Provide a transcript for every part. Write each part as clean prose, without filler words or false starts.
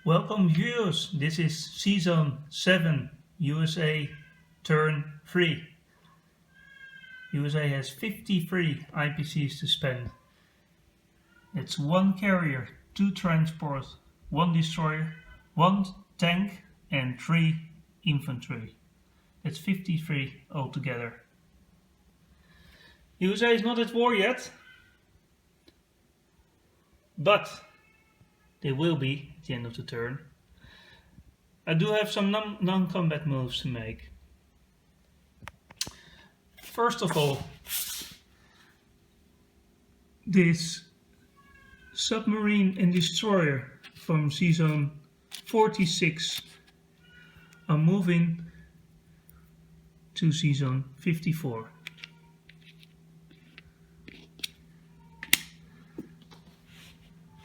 Welcome viewers, this is SZ7 USA turn 3. USA has 53 IPCs to spend. It's 1 carrier, 2 transport, 1 destroyer, 1 tank and 3 infantry. That's 53 altogether. USA is not at war yet, but they will be at the end of the turn. I do have some non-combat moves to make. First of all, this submarine and destroyer from season 46 are moving to season 54.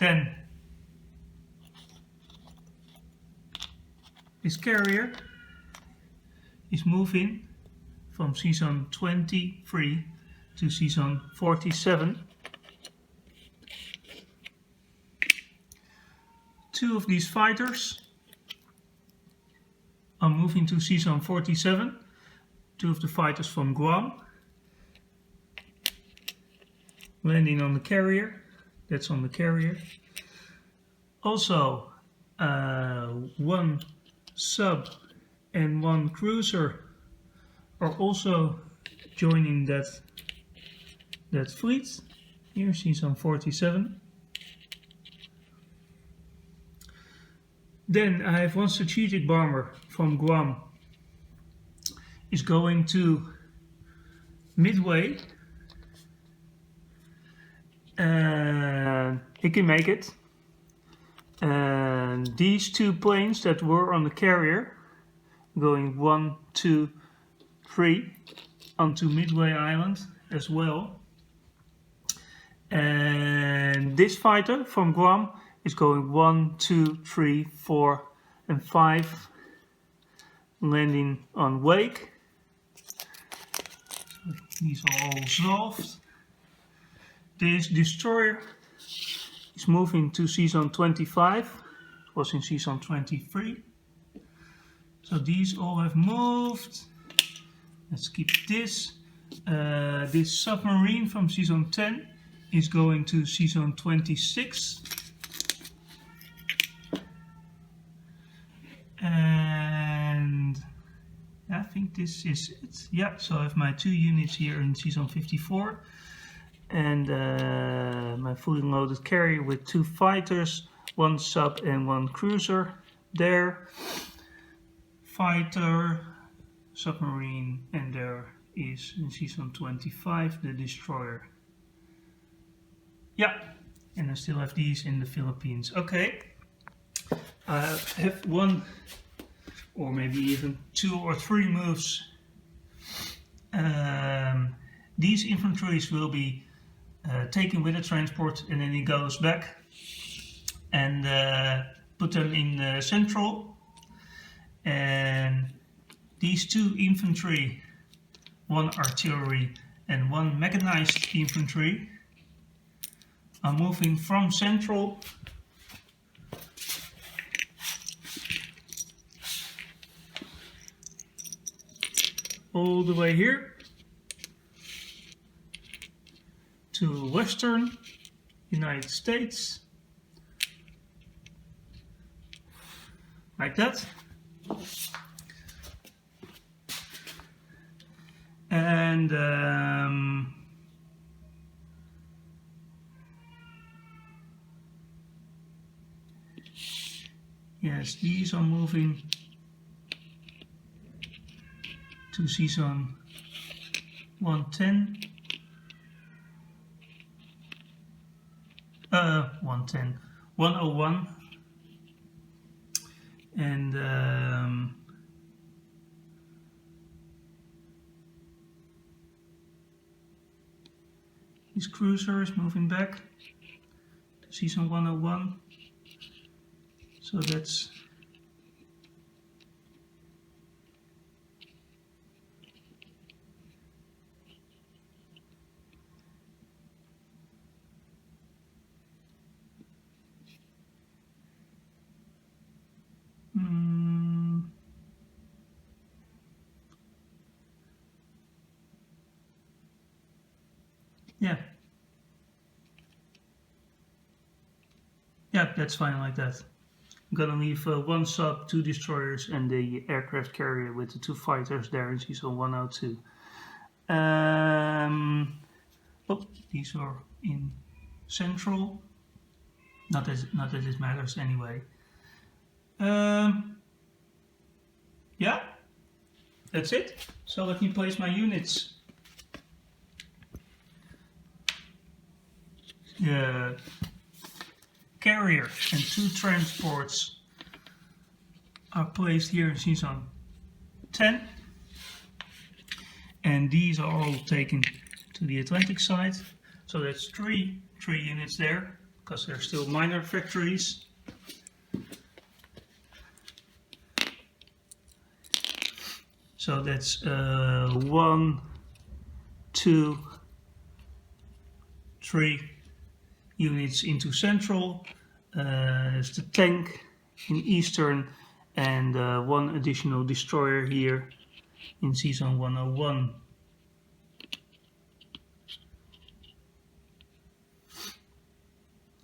Then this carrier is moving from season 23 to season 47. 2 of these fighters are moving to season 47. 2 of the fighters from Guam landing on the carrier. That's on the carrier. Also 1 sub and 1 cruiser are also joining that fleet. Here season 47. Then I have 1 strategic bomber from Guam is going to Midway. And he can make it. And these 2 planes that were on the carrier going 1, 2, 3 onto Midway Island as well. And this fighter from Guam is going 1, 2, 3, 4 and 5 landing on Wake. So these are all solved. This destroyer is moving to season 25. It was in season 23. So these all have moved. Let's keep this. This submarine from season 10 is going to season 26. And I think this is it. Yeah, so I have my 2 units here in season 54. And my fully loaded carrier with 2 fighters, 1 sub and 1 cruiser there. Fighter, submarine, and there is in season 25 the destroyer. Yeah, and I still have these in the Philippines. Okay, I have 1 or maybe even 2 or 3 moves. These infantries will be taken with a transport, and then he goes back and put them in central. And these 2 infantry, 1 artillery and 1 mechanized infantry are moving from central all the way here to western United States, like that. And yes, these are moving to season 110. 101. And his cruiser is moving back to season 101. So that's Yeah. Yeah, that's fine like that. I'm gonna leave 1 sub, 2 destroyers, and the aircraft carrier with the 2 fighters there in season 102. Oh, these are in central. Not that it matters anyway. Yeah, that's it. So let me place my units. The carrier and 2 transports are placed here in season 10, and these are all taken to the Atlantic side. So that's three units there, because they're still minor factories. So that's 1, 2, 3 units into central. There's the tank in eastern, and 1 additional destroyer here in season 101.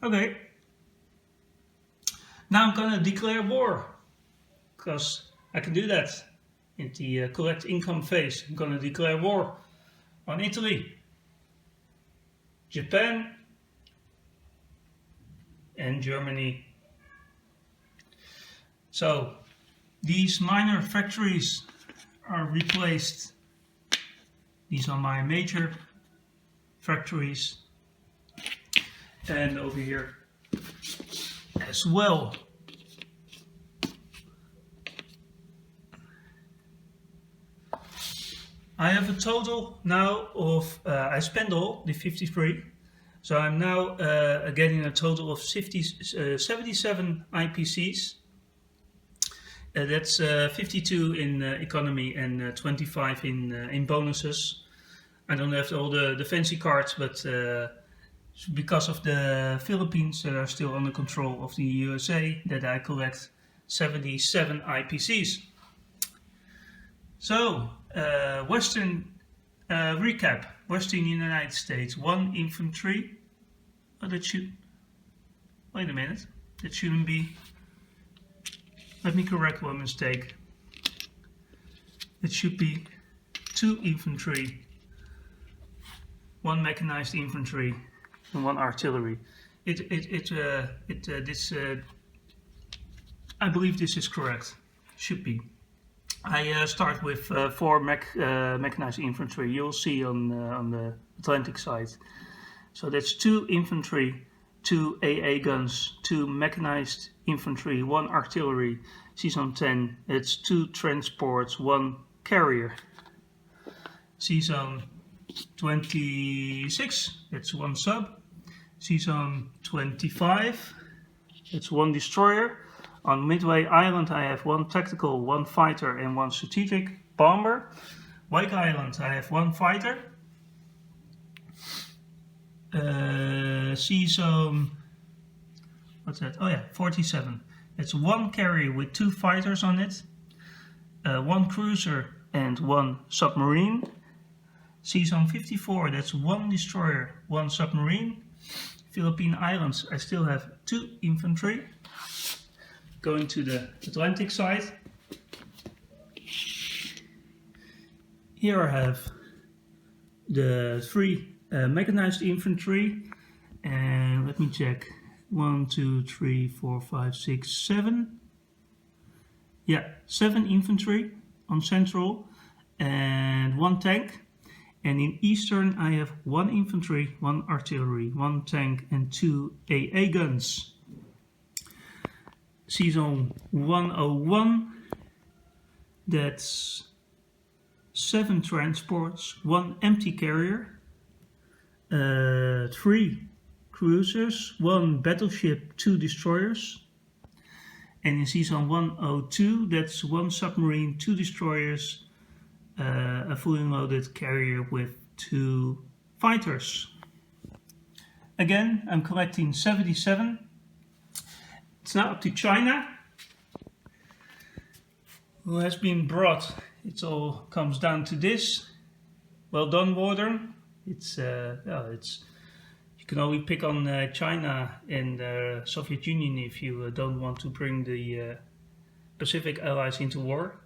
Okay, now I'm gonna declare war, because I can do that in the collect income phase. I'm gonna declare war on Italy, Japan, and Germany. So these minor factories are replaced. These are my major factories, and over here as well. I have a total now of, I spent all the 53, so I'm now getting a total of 77 IPCs. That's 52 in economy and 25 in bonuses. I don't have all the fancy cards, but because of the Philippines that are still under control of the USA, that I collect 77 IPCs. So, Western recap. Western United States, 1 infantry. Oh, that should... Wait a minute. That shouldn't be... Let me correct one mistake. It should be 2 infantry, 1 mechanized infantry, and 1 artillery. I believe this is correct. Should be. I start with 4 mechanized infantry. You'll see on the Atlantic side. So that's 2 infantry, 2 AA guns, 2 mechanized infantry, 1 artillery. Season 10, it's 2 transports, 1 carrier. Season 26, it's 1 sub. Season 25, it's 1 destroyer. On Midway Island I have 1 tactical, 1 fighter and 1 strategic bomber. Wake Island I have 1 fighter. Season, what's that? Oh yeah, 47. It's 1 carrier with 2 fighters on it. 1 cruiser and 1 submarine. Season 54, that's 1 destroyer, 1 submarine. Philippine Islands, I still have 2 infantry. Going to the Atlantic side. Here I have the 3 mechanized infantry, and let me check. 1, 2, 3, 4, 5, 6, 7. Yeah, 7 infantry on central and 1 tank. And in eastern I have 1 infantry, 1 artillery, 1 tank and 2 AA guns. Season 101, that's 7 transports, 1 empty carrier, 3 cruisers, 1 battleship, 2 destroyers. And in season 102, that's 1 submarine, 2 destroyers, a fully loaded carrier with 2 fighters. Again, I'm collecting 77. It's now up to China, who has been brought. It all comes down to this. Well done, Warden. You can only pick on China and the Soviet Union if you don't want to bring the Pacific allies into war.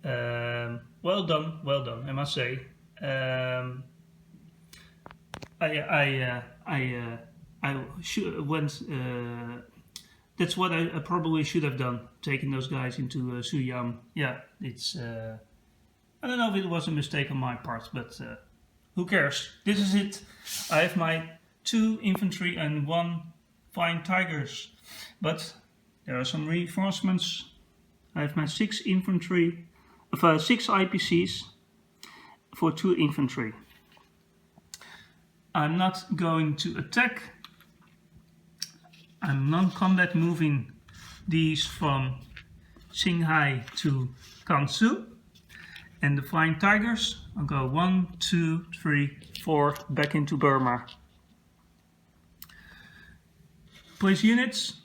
Well done, I must say. I should went. That's what I probably should have done, taking those guys into Suyam. Yeah, it's. I don't know if it was a mistake on my part, but who cares? This is it. I have my 2 infantry and 1 flying tigers, but there are some reinforcements. I have my 6 infantry, 6 IPCs for 2 infantry. I'm not going to attack. I'm non-combat moving these from Qinghai to Gansu. And the flying tigers, I'll go 1, 2, 3, 4 back into Burma. Place units.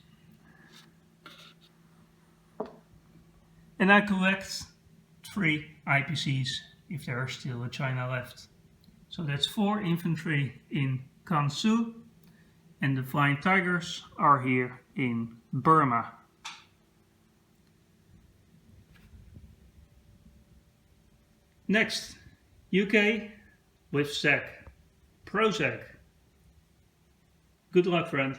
And I collect 3 IPCs if there are still a China left. So that's 4 infantry in Gansu, and the flying tigers are here in Burma. Next, UK with ZAC. Pro ZAC. Good luck, friend.